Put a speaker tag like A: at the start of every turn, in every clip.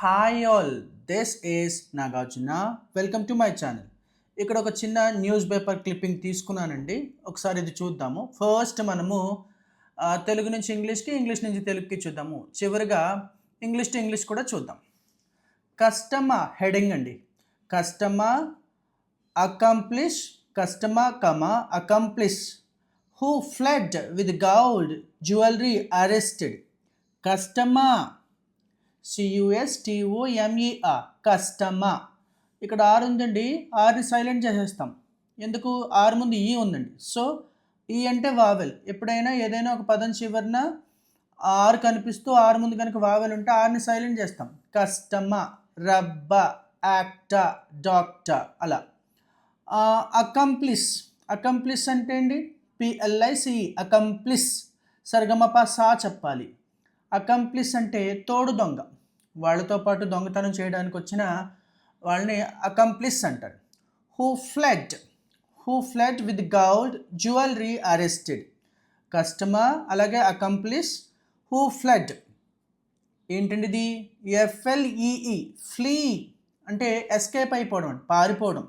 A: Hi all, this is Nagarjuna. Welcome to my channel. ఇక్కడ ఒక చిన్న న్యూస్ పేపర్ క్లిప్పింగ్ తీసుకున్నానండి. ఒకసారి ఇది చూద్దాము. ఫస్ట్ మనము తెలుగు నుంచి ఇంగ్లీష్కి, ఇంగ్లీష్ నుంచి తెలుగుకి చూద్దాము. చివరిగా ఇంగ్లీష్ టు ఇంగ్లీష్ కూడా చూద్దాం. కస్టమర్ హెడింగ్ అండి. Customer accomplish, customer accomplish who fled with gold jewellery arrested. Customer CUSTOMER customer. ఇక్కడ ఆర్ ఉందండి, ఆర్ని సైలెంట్ చేసేస్తాం. ఎందుకు? ఆర్ ముందు ఈ ఉందండి. సో ఈ అంటే వావెల్. ఎప్పుడైనా ఏదైనా ఒక పదం చివరిన ఆర్ కనిపిస్తూ ఆర్ ముందు కనుక వావెల్ ఉంటే ఆర్ని సైలెంట్ చేస్తాం. కస్టమర్, రబ్బ, యాక్టర్, డాక్టర్ అలా. అకంప్లిస్. అకంప్లిస్ అంటే అండి PLIC అకంప్లిస్. సరిగమప సా చెప్పాలి. అకంప్లిస్ అంటే తోడు దొంగ. వాళ్ళతో పాటు దొంగతనం చేయడానికి వచ్చిన వాళ్ళని అకంప్లిస్ అంటారు. Who fled with gold jewellery arrested. Customer అలాగే అకంప్లిస్. హూ ఫ్లడ్ ఏంటండి ఇది? FLEE ఫ్లీ అంటే ఎస్కేప్ అయిపోవడం అండి, పారిపోవడం.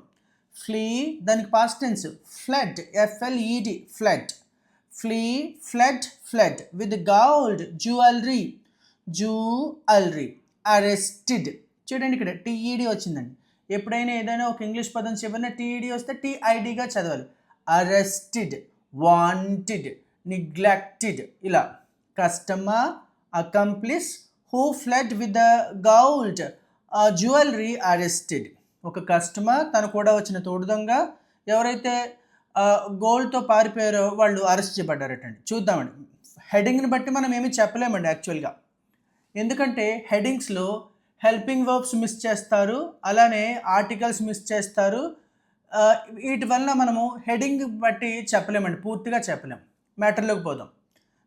A: ఫ్లీ దానికి past tense fled, FLED fled. Fled with gold jewellery arrested. చూడండి ఇక్కడ TED వచ్చిందండి. ఎప్పుడైనా ఏదైనా ఒక ఇంగ్లీష్ పదం చివరిన TED వస్తే TIDగా చదవాలి. అరెస్టెడ్, వాంటెడ్, నెగ్లెక్టెడ్ ఇలా. Customer accomplice who fled with the gold jewellery arrested. ఒక కస్టమర్ తను కూడా వచ్చిన తోడు దొంగ ఎవరైతే గోల్డ్తో పారిపోయారో వాళ్ళు అరెస్ట్ చేయబడ్డారటండి. చూద్దామండి. హెడింగ్ని బట్టి మనం ఏమీ చెప్పలేమండి యాక్చువల్గా. ఎందుకంటే హెడింగ్స్లో హెల్పింగ్ వర్బ్స్ మిస్ చేస్తారు, అలానే ఆర్టికల్స్ మిస్ చేస్తారు. వీటి వల్ల మనము హెడింగ్ బట్టి చెప్పలేమండి, పూర్తిగా చెప్పలేం. మ్యాటర్లోకి పోదాం.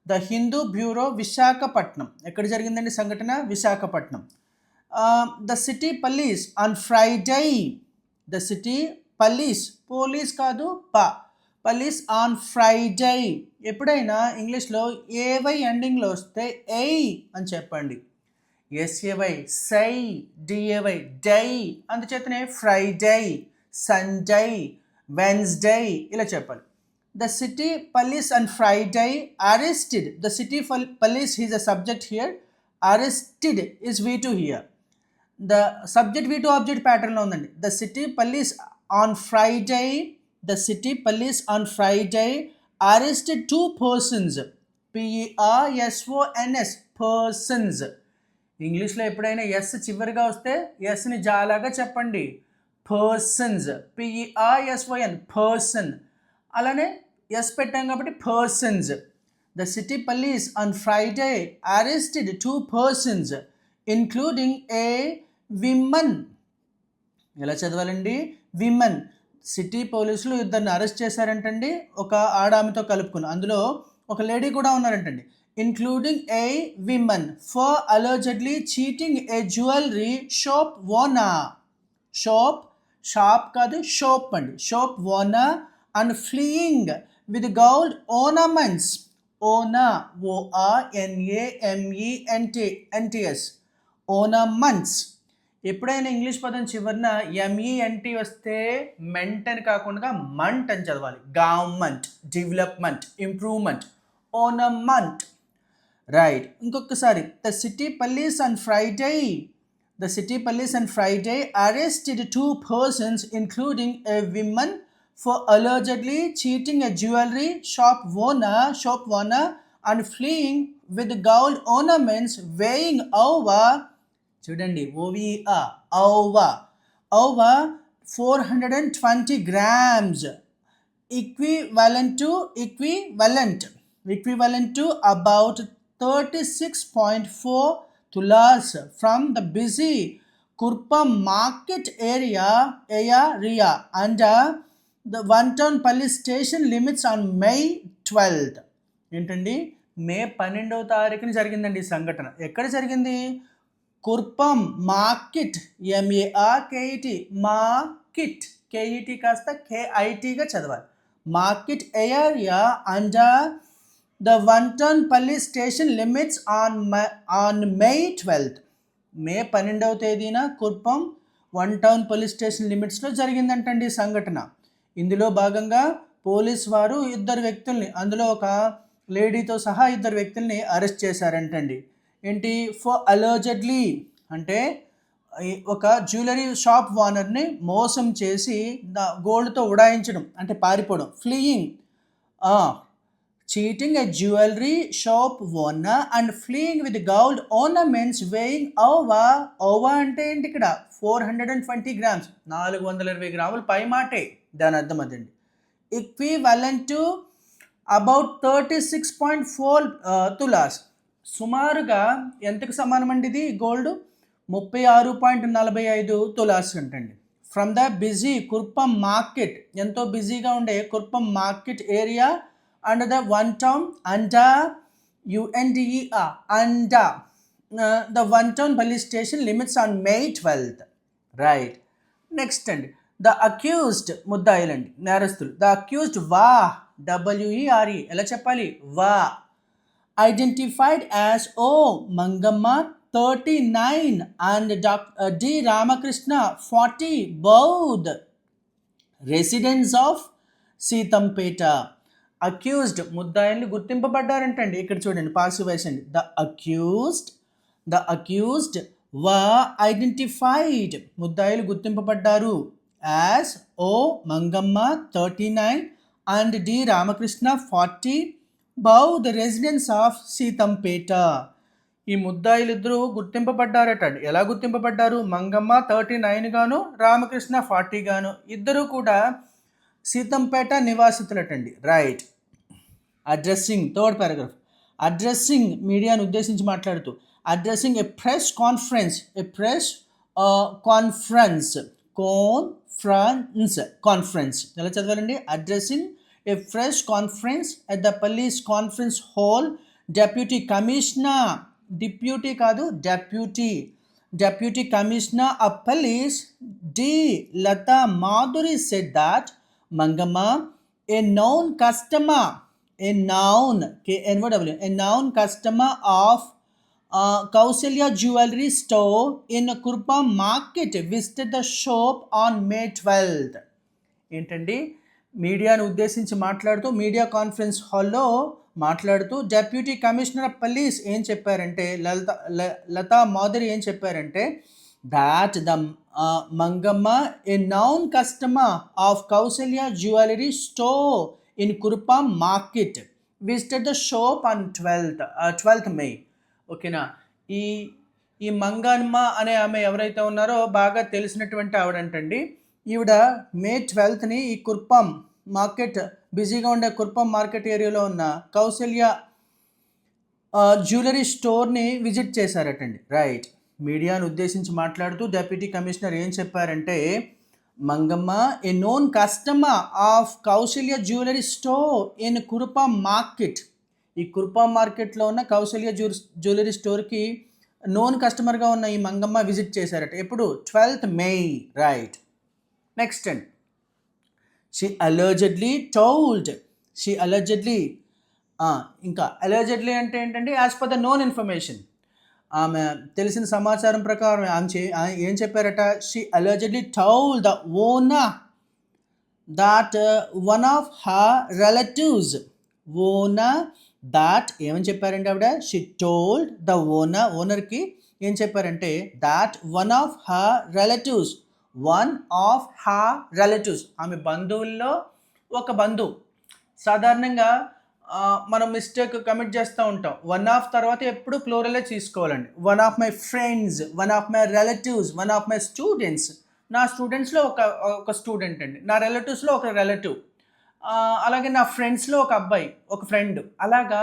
A: The Hindu bureau Visakhapatnam. ఎక్కడ జరిగిందండి సంఘటన? Visakhapatnam. The city police on Friday. The city police కాదు పోలీస్ ఆన్ ఫ్రైడే. ఎప్పుడైనా ఇంగ్లీష్లో ఏవై ఎండింగ్లో వస్తే ఏయ్ అని చెప్పండి. SAY సై, DAY డై. అందుచేతనే ఫ్రైడే, సండే, వెన్స్డే ఇలా చెప్పాలి. The city police on Friday arrested. The city police is a subject here. Arrested is V2 here. The subject V2 object ప్యాటర్న్లో ఉందండి. The city police on Friday arrested 2 persons. PERSONS persons. ఇంగ్లీష్లో ఎప్పుడైనా yes చివరిగా వస్తే ఎస్ని జాలాగా చెప్పండి. Persons, PERSON person. అలానే yes పెట్టాం కాబట్టి persons. The city police on Friday arrested 2 persons including a woman. ఎలా చదవాలండి? విమెన్. సిటీ పోలీసులు ఇద్దరిని అరెస్ట్ చేశారంటండి, ఒక ఆడామితో కలుపుకుని. అందులో ఒక లేడీ కూడా ఉన్నారంటండి. Including a women for allegedly cheating a jewellery shop owner. Shop కాదు, షాప్ అండి. Shop owner and fleeing with gold ornaments. Owner ORNAMENTS ornaments. ఎప్పుడైనా ఇంగ్లీష్ పదం చివరిన MENT వస్తే మెంట్ అని కాకుండా మంట్ అని చదవాలి. Government, development, improvement, ornament. Right. ఇంకొకసారి. The city police on Friday arrested 2 persons including a woman for allegedly cheating a jewelry shop owner and fleeing with gold ornaments weighing over, చూడండి, over 420 grams, equivalent to about 36.4 tulas from the busy Kurpam market area under the one-town police station limits on May 12th. ఏంటండి? మే 12వ తారీఖున జరిగిందండి ఈ సంఘటన. ఎక్కడ జరిగింది? Kurupam market, MARKET market, KET కాస్త KITగా చదవాలి. Market area under the one town police station limits on May 12th. May 12వ తేదీన Kuppam one town police station లిమిట్స్లో జరిగిందంటండి ఈ సంఘటన. ఇందులో భాగంగా పోలీస్ వారు ఇద్దరు వ్యక్తుల్ని, అందులో ఒక లేడీతో సహా ఇద్దరు వ్యక్తుల్ని అరెస్ట్ చేశారంటండి. ఏంటి? ఫర్ అలర్జెడ్లీ అంటే ఒక జ్యువెలరీ షాప్ ఓనర్ని మోసం చేసి గోల్డ్తో ఉడాయించడం అంటే పారిపోవడం, fleeing, cheating a jewelry shop owner and fleeing with gold ornaments weighing over అంటే ఏంటి ఇక్కడ 420 grams 420 గ్రాములు పై మాటే దాని అర్థం అదండి. ఈక్వివలెంట్ టు అబౌట్ 36.4 తులాస్, సుమారుగా ఎంతకు సమానం అండి ఇది గోల్డ్? 36.45 తులాస్ అంటండి. From the busy Kurupam market, ఎంతో బిజీగా ఉండే Kurupam market area under the one town under UNDER under the one town police station limits on May 12th. Right. Next and the accused ముద్దాయిలండి నేరస్తులు. The accused WERE ఎలా చెప్పాలి? identified as O Mangamma 39 and D Ramakrishna 40 both residents of Sitampeta. Accused ముద్దాయిలు గుర్తింపబడ్డారంటండి. ఇక్కడ చూడండి passive voice అండి. The accused identified, ముద్దాయిలు గుర్తింపబడ్డారు as O Mangamma 39 and D Ramakrishna 40 both the residents of Sitampeta. ఈ ముద్దాయిలు ఇద్దరు గుర్తింపబడ్డారట. ఎలా గుర్తింపబడ్డారు? మంగమ్మ 39 గాను రామకృష్ణ 40 గాను, ఇద్దరు కూడా సీతంపేట నివాసితులటండి. Right. Addressing, third paragraph. Addressing మీడియాను ఉద్దేశించి మాట్లాడుతూ, అడ్రస్సింగ్ ఏ ప్రెస్ కాన్ఫరెన్స్ ఎలా చదవాలండి? Addressing a press conference at the police conference hall deputy commissioner, deputy కాదు deputy commissioner of police D Latha Madhuri said that Mangamma, a known customer of Kausalya Jewelry Store in Kurpam Market visited the shop on May 12th. ఏంటండి? మీడియాను ఉద్దేశించి మాట్లాడుతూ media conference హాల్లో మాట్లాడుతూ deputy commissioner of police ఏం చెప్పారంటే, లతా మాధురి ఏం చెప్పారంటే, that the Mangamma, a known customer of Kausalya Jewelry Store in Kurpam Market, visited the shop on 12th May. ఓకేనా? ఈ మంగమ్మ అనే ఆమె ఎవరైతే ఉన్నారో బాగా తెలిసినటువంటి ఆవిడంటండి. ఈవిడ మే 12ని ఈ కుర్పం మార్కెట్, బిజీగా ఉండే కుర్పం మార్కెట్ ఏరియాలో ఉన్న కౌసల్య జ్యువెలరీ స్టోర్ని విజిట్ చేశారటండి. రైట్. మీడియాను ఉద్దేశించి మాట్లాడుతూ డెప్యూటీ కమిషనర్ ఏం చెప్పారంటే, Mangamma a known customer of Kaushalya jewellery store in Kurupam market, ఈ కురుపాం మార్కెట్లో ఉన్న కౌశల్య జ్యువెలరీ స్టోర్కి నోన్ కస్టమర్గా ఉన్న ఈ మంగమ్మ విజిట్ చేశారట. ఎప్పుడు? 12th May. Right. Next and she allegedly ఇంకా అలర్జెడ్లీ అంటే ఏంటండి? As per the known information, ఆమె తెలిసిన సమాచారం ప్రకారం ఆమె ఏం చెప్పారట? She allegedly told the owner that one of her relatives, ఏమని చెప్పారంటే ఆవిడ? షీ టోల్డ్ ద ఓనర్కి ఏం చెప్పారంటే, that one of her relatives, ఆమె బంధువుల్లో ఒక బంధువు. సాధారణంగా మనం మిస్టేక్ కమిట్ చేస్తూ ఉంటాం. వన్ ఆఫ్ తర్వాత ఎప్పుడు ప్లూరలే తీసుకోవాలండి. One of my friends, one of my relatives, one of my students. నా స్టూడెంట్స్లో ఒక స్టూడెంట్ అండి, నా రిలేటివ్స్లో ఒక రిలేటివ్, అలాగే నా ఫ్రెండ్స్లో ఒక అబ్బాయి, ఒక ఫ్రెండ్. అలాగా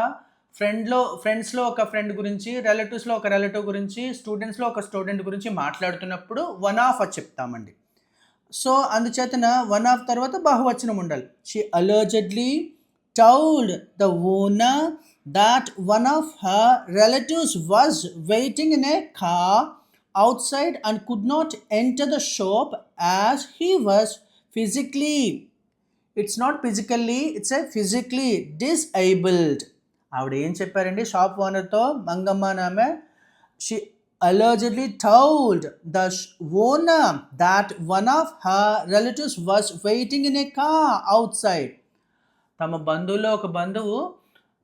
A: ఫ్రెండ్స్లో ఒక ఫ్రెండ్ గురించి, రిలేటివ్స్లో ఒక రిలేటివ్ గురించి, స్టూడెంట్స్లో ఒక స్టూడెంట్ గురించి మాట్లాడుతున్నప్పుడు వన్ ఆఫ్ అని చెప్తామండి. సో అందుచేతన వన్ ఆఫ్ తర్వాత బహువచనం ఉండాలి. She allegedly told the owner that one of her relatives was waiting in a car outside and could not enter the shop as he was physically, it's not physically, it's a physically disabled. ఆవిడ ఏం చెప్పారండి shop ఓనర్తో? మంగమ్మ నామె she allegedly told the owner that one of her relatives was waiting in a car outside. తమ బంధువులో ఒక బంధువు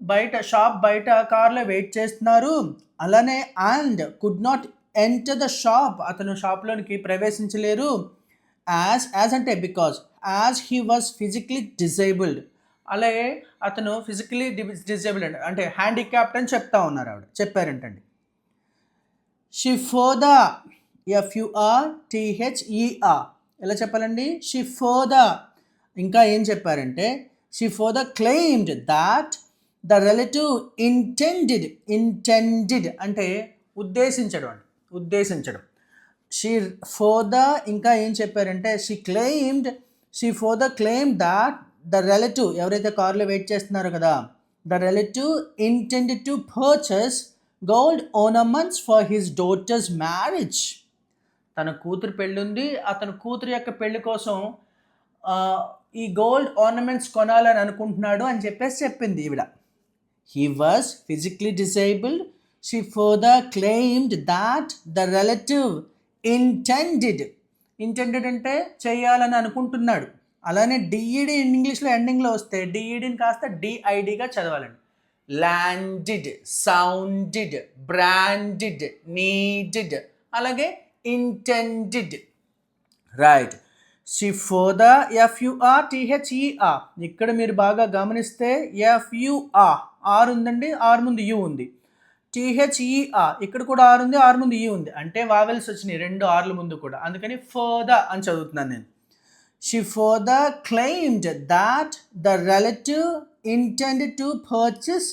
A: బయట shop బయట కార్లో వెయిట్ చేస్తున్నారు. అలానే and could not enter the shop, అతను షాప్లోనికి ప్రవేశించలేరు. యాజ్ అంటే because as he was physically disabled, అలాగే అతను ఫిజికలీ డిజేబుల్డ్ అంటే హ్యాండిక్యాప్డ్ అని చెప్తా ఉన్నారు, ఆవిడ చెప్పారంటండి. షిఫోదా, FURTHER ఎలా చెప్పాలండి? షిఫోదా. ఇంకా ఏం చెప్పారంటే she further claimed that the relative intended అంటే ఉద్దేశించడం అండి, ఉద్దేశించడం. షిఫోదా ఇంకా ఏం చెప్పారంటే she further claim that the relative, ఎవరైతే కార్లో వెయిట్ చేస్తున్నారో కదా, the relative intended to purchase gold ornaments for his daughter's marriage. తన కూతురు పెళ్ళి ఉంది, అతను కూతురు యొక్క పెళ్లి కోసం ఈ గోల్డ్ ఆర్నమెంట్స్ కొనాలని అనుకుంటున్నాడు అని చెప్పేసి చెప్పింది ఈవిడ. He was physically disabled. She further claimed that the relative intended అంటే చేయాలని అనుకుంటున్నాడు. అలానే డిఈడి ఇంగ్లీష్లో ఎండింగ్లో వస్తే డిఈడిని కాస్త డిఐడిగా చదవాలండి. ల్యాండెడ్, సౌండెడ్, బ్రాండెడ్, నీడెడ్, అలాగే ఇంటెండెడ్. రైట్. షిఫోదా FURTHER. ఇక్కడ మీరు బాగా గమనిస్తే FUR ఆర్ ఉందండి, ఆర్ ముందు యూ ఉంది. THER ఇక్కడ కూడా ఆర్ ఉంది, ఆర్ ముందు యూ ఉంది. అంటే వావెల్స్ వచ్చినాయి రెండు ఆర్ల ముందు కూడా, అందుకని ఫర్దా అని చదువుతున్నాను నేను. Shifada claimed that the relative intended to purchase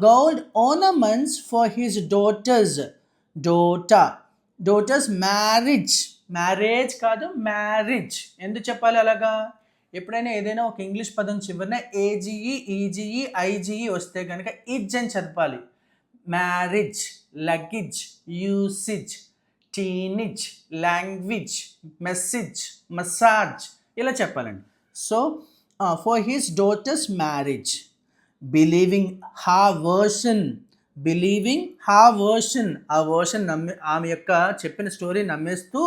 A: gold ornaments for his daughter's marriage కాదు మ్యారేజ్. ఎందుకు చెప్పాలి అలాగా? ఎప్పుడైనా ఏదైనా ఒక ఇంగ్లీష్ పదం చివరిన AGE, EGE, IGE వస్తే కనుక ఇజ్ అని చదవాలి. Marriage, luggage, usage, teenage, language, message, massage ఇలా చెప్పాలండి. So for his daughter's marriage, believing her version, ఆ వర్షన్ ఆమె యొక్క చెప్పిన స్టోరీ నమ్మేస్తూ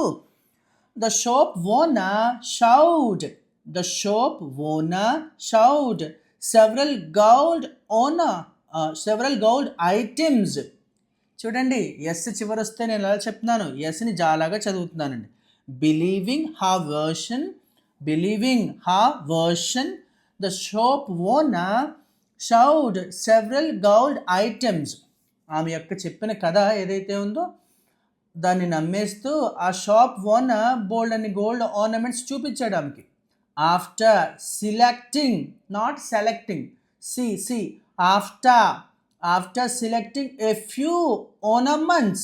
A: the shop owner showed several gold items. చూడండి, ఎస్ చివరి వస్తే నేను ఎలా చెప్తున్నాను, ఎస్ని జాలాగా చదువుతున్నానండి. Believing her version the shop owner showed several gold items. ఆమె యొక్క చెప్పిన కథ ఏదైతే ఉందో దాన్ని నమ్మేస్తూ ఆ షాప్ ఓనర్ బోల్డ్ అని గోల్డ్ ఆర్నమెంట్స్ చూపించాడు ఆమెకి. After selecting, not selecting, after selecting a few ornaments,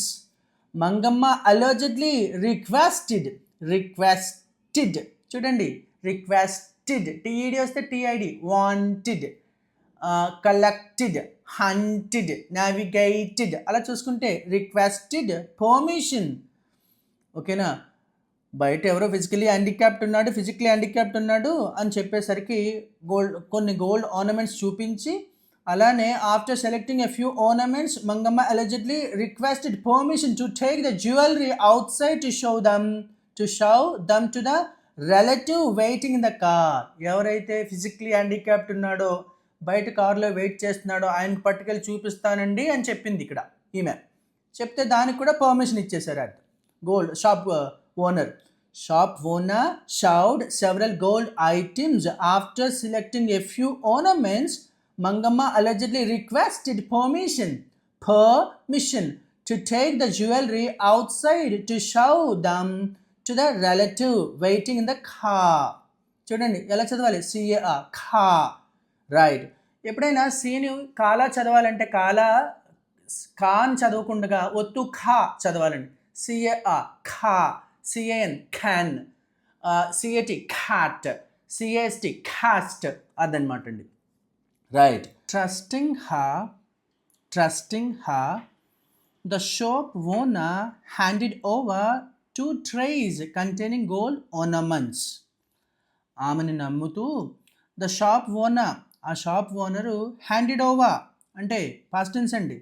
A: Mangamma allegedly requested. చూడండి, రిక్వెస్టెడ్, TED వస్తే TID, wanted, collected, haunted, navigated అలా చూసుకుంటే రిక్వెస్టెడ్ పర్మిషన్. ఓకేనా? బయట ఎవరో ఫిజికలీ హ్యాండిక్యాప్డ్ ఉన్నాడు అని చెప్పేసరికి కొన్ని గోల్డ్ ఆర్నమెంట్స్ చూపించి, అలానే after selecting a few ornaments Mangamma allegedly requested permission to take the jewelry outside to show them to the relative waiting in the car. ఎవరైతే ఫిజికలీ హ్యాండిక్యాప్డ్ ఉన్నాడో, బయట కార్లో వెయిట్ చేస్తున్నాడో ఆయనకు పట్టుకెళ్ళి చూపిస్తానండి అని చెప్పింది ఇక్కడ ఈమె. చెప్తే దానికి కూడా పర్మిషన్ ఇచ్చేశారు. అది gold shop owner showed several gold items. After selecting a few ornaments, Mangamma allegedly requested permission to take the jewelry outside to show them to the relative waiting in the car. చూడండి ఎలా చదవాలి, CAR, ఖా. Right. ఎప్పుడైనా సీని కాలా చదవాలంటే కా అని చదవకుండా ఒత్తు ఖా చదవాలండి. CAR, ఖా, CAN, can, CAT, cat, CAST, cost అదనమాట అండి. Right. Trusting her, the shop owner handed over 2 trays containing gold ornaments. ఆమెను నమ్ముతూ ద షాప్ ఓనర్, ఆ షాప్ ఓనరు హ్యాండెడ్ ఓవర్ అంటే పాస్ట్ టెన్స్ అండి,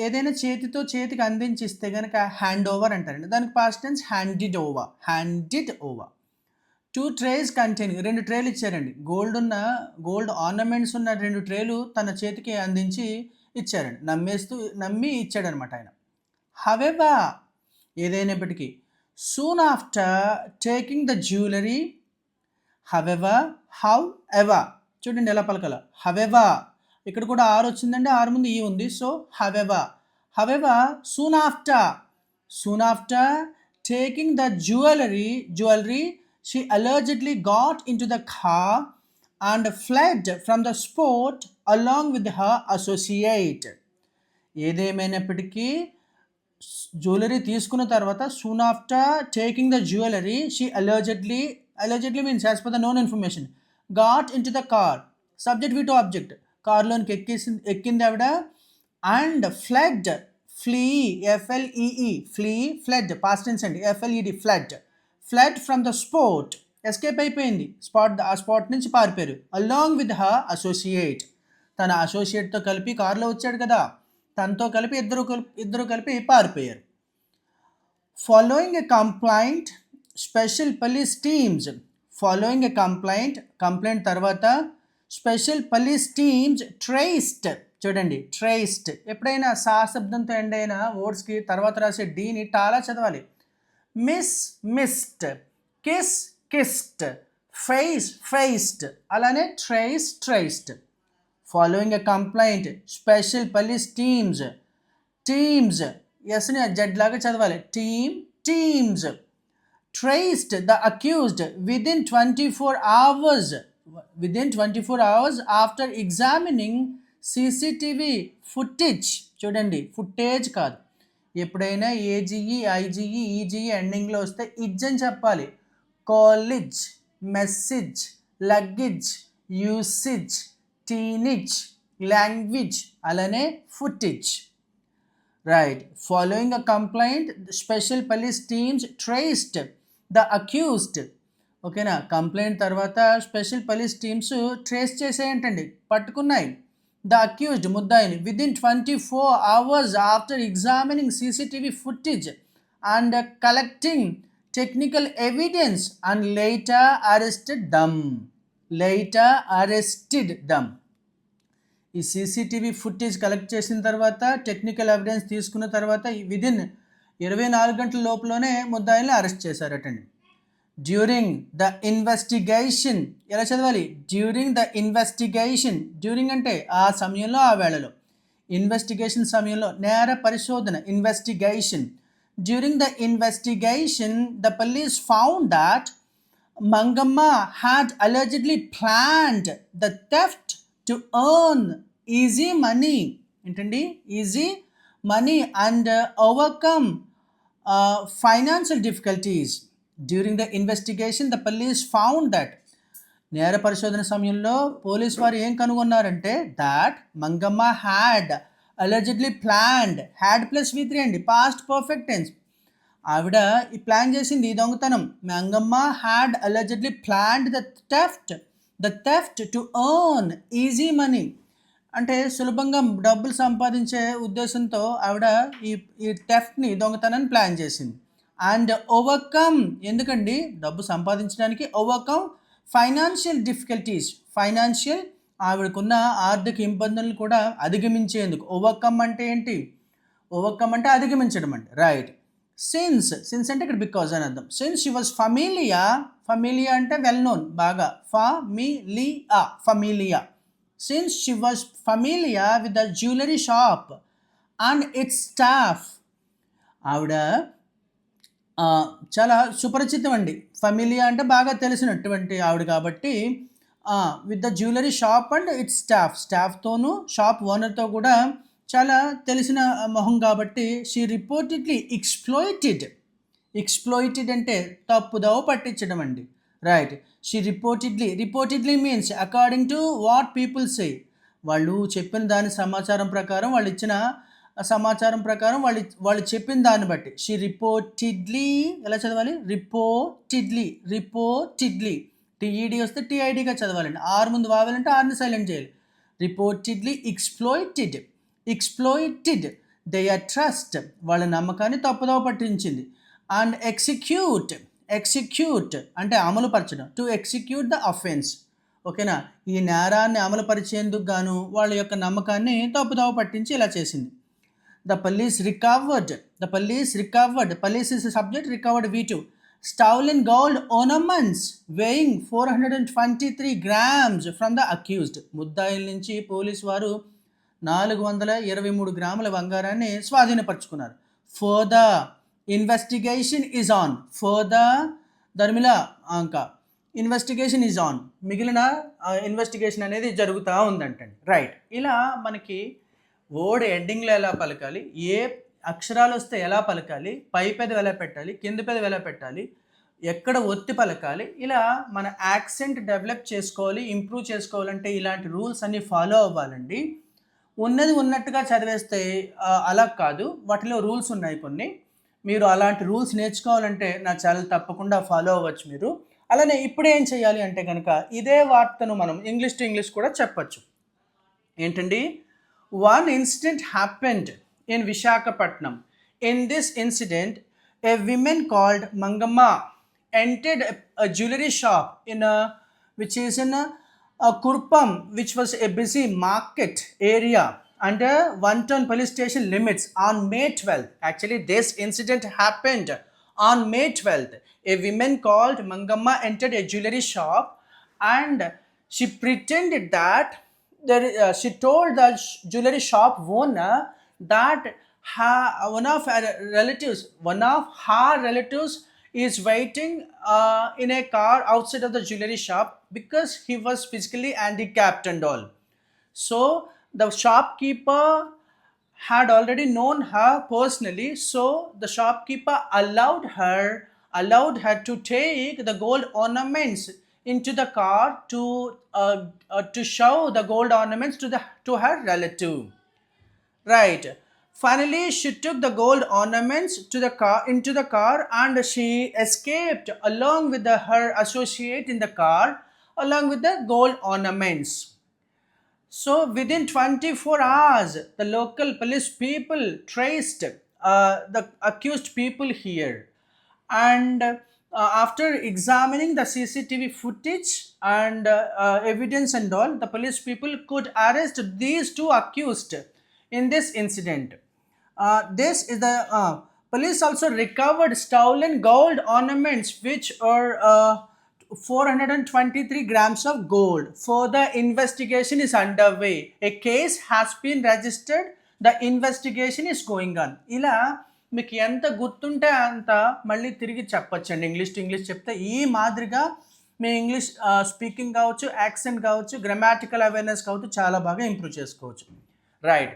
A: ఏదైనా చేతికి అందించిస్తే కనుక హ్యాండ్ ఓవర్ అంటారండి. దానికి past tense handed over. 2 trays containing 2 ట్రేలు ఇచ్చారండి. గోల్డ్ ఆర్నమెంట్స్ ఉన్న 2 ట్రేలు తన చేతికి అందించి ఇచ్చారండి. నమ్మి ఇచ్చాడనమాట ఆయన. హవెవర్ ఏదైనప్పటికీ soon after taking the jewellery however చూడండి ఎలా పలకాల. హవెవర్ ఇక్కడ కూడా ఆర్ వచ్చిందండి, ఆర్ ముందు ఈ ఉంది. So however soon after taking the jewellery she allegedly got into the car and fled from the spot along with her associate. ఏదేమైనప్పటికీ jewellery తీసుకున్న తర్వాత soon after taking the jewellery she allegedly means as per the known information got in to the car subject V to object కార్లోనికి ఎక్కింది ఆవిడ. And fled fled past tense అండి, FLED fled from the spot escape అయిపోయింది, ఆ spot నుంచి పారిపోయారు. Along with her associate తన అసోసియేట్తో కలిపి కారులో వచ్చాడు కదా, తనతో కలిపి ఇద్దరు కలిపి పారిపోయారు. Following a complaint special police teams complaint తర్వాత స్పెషల్ పోలీస్ టీమ్స్ ట్రేస్డ్ ఎప్పుడైనా సా శబ్దంతో ఎండ్ అయిన వర్డ్స్కి తర్వాత రాసే డీని టాలా చదవాలి. మిస్డ్ కిస్డ్ ఫేస్డ్ అలానే traced. Following a complaint special police teams ఎస్ని జడ్ లాగా చదవాలి. Teams traced the accused within 24 hours after examining CCTV footage. చూడండి, ఫుటేజ్ కాదు. ఎప్పుడైనా AGE IGE EGE ఎండింగ్లో వస్తే ఇజ్ అని చెప్పాలి. College, message, luggage, usage, teenage, language అలానే footage. Right. Following a complaint special police teams traced the accused. ఓకేనా, complaint తర్వాత స్పెషల్ పోలీస్ టీమ్స్ ట్రేస్ చేసేయంటండి, పట్టుకున్నాయి the accused ముద్దాయిని within 24 hours after examining CCTV footage and collecting technical evidence and later arrested them. ఈ CCTV footage collect చేసిన తర్వాత technical evidence తీసుకున్న తర్వాత విదిన్ 24 గంటల లోపలనే ముద్దాయిల్ని అరెస్ట్ చేశారటండి. డ్యూరింగ్ ద ఇన్వెస్టిగేషన్ ఎలా చదవాలి? డ్యూరింగ్ అంటే ఆ సమయంలో, ఆ వేళలో. ఇన్వెస్టిగేషన్ సమయంలో, నేర పరిశోధన investigation. During the investigation the police found that Mangamma had allegedly planned the theft to earn easy money. ఏంటండి? Easy money and overcome financial difficulties. During the investigation the police found that నేర పరిశోధన సమయంలో police వారు ఏం కనుగొన్నారంటే that Mangamma had allegedly planned, had plus V3 అండి, past perfect tense. ఆవిడ ఈ ప్లాన్ చేసింది ఈ దొంగతనం. Mangamma had allegedly planned the theft to earn easy money అంటే సులభంగా డబ్బులు సంపాదించే ఉద్దేశంతో ఆవిడ ఈ థెఫ్ట్ని, దొంగతనాన్ని ప్లాన్ చేసింది. అండ్ ఓవర్కమ్ ఎందుకండి? డబ్బు సంపాదించడానికి. ఓవర్కమ్ ఫైనాన్షియల్ డిఫికల్టీస్, ఆవిడకున్న ఆర్థిక ఇబ్బందులను కూడా అధిగమించేందుకు. ఓవర్కమ్ అంటే ఏంటి? ఓవర్కమ్ అంటే అధిగమించడం అండి. రైట్. సిన్స్ అంటే ఇక్కడ బికాజ్ అని అర్థం. సిన్స్ షీ వాజ్ ఫమీలియా అంటే వెల్ నోన్, బాగా. Familiar since she was familiar with the jewellery shop and its staff. ఆవిడ చాలా సుపరిచితం అండి. ఫమిలియా అంటే బాగా తెలిసినటువంటి ఆవిడ కాబట్టి with the jewellery shop and ఇట్స్ స్టాఫ్తోనూ షాప్ ఓనర్తో కూడా చాలా తెలిసిన మొహం కాబట్టి షీ రిపోర్టెడ్లీ ఎక్స్ప్లోయిటెడ్ అంటే తప్పుదోవ పట్టించడం అండి. Right. She reportedly means according to what people say. వాళ్ళు చెప్పిన దాని సమాచారం ప్రకారం, వాళ్ళు ఇచ్చిన సమాచారం ప్రకారం, వాళ్ళు చెప్పిన దాన్ని బట్టి. షీ రిపోర్టెడ్లీ ఎలా చదవాలి? రిపోర్టెడ్లీ టీఈడి వస్తే టీఐడిగా చదవాలండి. ఆర్ ముందు వావాలంటే ఆర్ని సైలెంట్ చేయాలి. Reportedly exploited exploited there trust, వాళ్ళ నమ్మకాన్ని తప్పుదోవ పట్టించింది. అండ్ ఎగ్జిక్యూట్ అంటే అమలుపరచడం, టు ఎగ్జిక్యూట్ ద అఫెన్స్. ఓకేనా, ఈ నేరాన్ని అమలుపరిచేందుకు గాను వాళ్ళ యొక్క నమ్మకాన్ని తప్పుదోవ పట్టించి ఇలా చేసింది. The police recovered, police is a subject, recovered V2, stolen gold ornaments weighing 423 grams from the accused. ముద్దాయిల నుంచి పోలీసు వారు 423 గ్రాముల బంగారాన్ని స్వాధీనపరుచుకున్నారు. Further investigation is on. Further ధర్మిల ఇంకా ఇన్వెస్టిగేషన్ ఈజ్ ఆన్, మిగిలిన ఇన్వెస్టిగేషన్ అనేది జరుగుతూ ఉందంటండి. రైట్, ఇలా మనకి వర్డ్ ఎండింగ్లో ఎలా పలకాలి, ఏ అక్షరాలు వస్తే ఎలా పలకాలి, పై పెదవి ఎలా పెట్టాలి, కింది పెదవి ఎలా పెట్టాలి, ఎక్కడ ఒత్తి పలకాలి, ఇలా మన యాక్సెంట్ డెవలప్ చేసుకోవాలి, ఇంప్రూవ్ చేసుకోవాలంటే ఇలాంటి రూల్స్ అన్నీ ఫాలో అవ్వాలండి. ఉన్నది ఉన్నట్టుగా చదివేస్తే అలా కాదు, వాటిలో రూల్స్ ఉన్నాయి కొన్ని. మీరు అలాంటి రూల్స్ నేర్చుకోవాలంటే నా ఛానల్ తప్పకుండా ఫాలో అవ్వచ్చు మీరు. అలానే ఇప్పుడు ఏం చేయాలి అంటే కనుక ఇదే వార్తను మనం ఇంగ్లీష్ టు ఇంగ్లీష్ కూడా చెప్పచ్చు. ఏంటండి, one incident happened in Visakhapatnam. In this incident, a woman called Mangamma entered a jewelry shop which is in a Kurpam, which was a busy market area under One-Town police station limits on May 12th. Actually, this incident happened on May 12th. A woman called Mangamma entered a jewelry shop and she pretended that she told the jewelry shop owner that one of her relatives is waiting in a car outside of the jewelry shop because he was physically handicapped and all. So the shopkeeper had already known her personally, so the shopkeeper allowed her to take the gold ornaments into the car to show the gold ornaments to her relative. Right. Finally, she took the gold ornaments into the car and she escaped along with her associate in the car along with the gold ornaments. So within 24 hours, the local police people traced the accused people here. And after examining the CCTV footage and evidence and all, the police people could arrest these two accused in this incident. This is the police also recovered stolen gold ornaments which are 423 grams of gold. Further investigation is underway. A case has been registered. The investigation is going on. ఇలా మీకు ఎంత గుర్తుంటే అంత మళ్ళీ తిరిగి చెప్పచ్చండి. English to English చెప్తే ఈ మాదిరిగా మీ ఇంగ్లీష్ స్పీకింగ్ కావచ్చు, యాక్సెంట్ కావచ్చు, గ్రామాటికల్ అవేర్నెస్ కావచ్చు, చాలా బాగా ఇంప్రూవ్ చేసుకోవచ్చు. రైట్,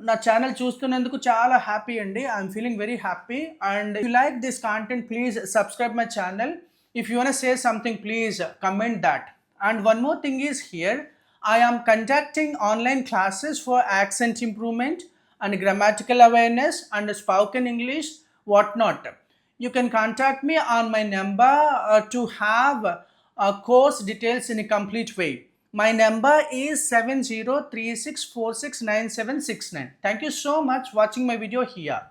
A: నా ఛానల్ చూస్తున్నందుకు చాలా హ్యాపీ అండి. I'm feeling very happy. And if you like this content, please subscribe my channel. If you want to say something, please comment that. And one more thing is here, I am conducting online classes for accent improvement and grammatical awareness and spoken English, whatnot. You can contact me on my number to have course details in a complete way. My number is 7036469769. Thank you so much watching my video here.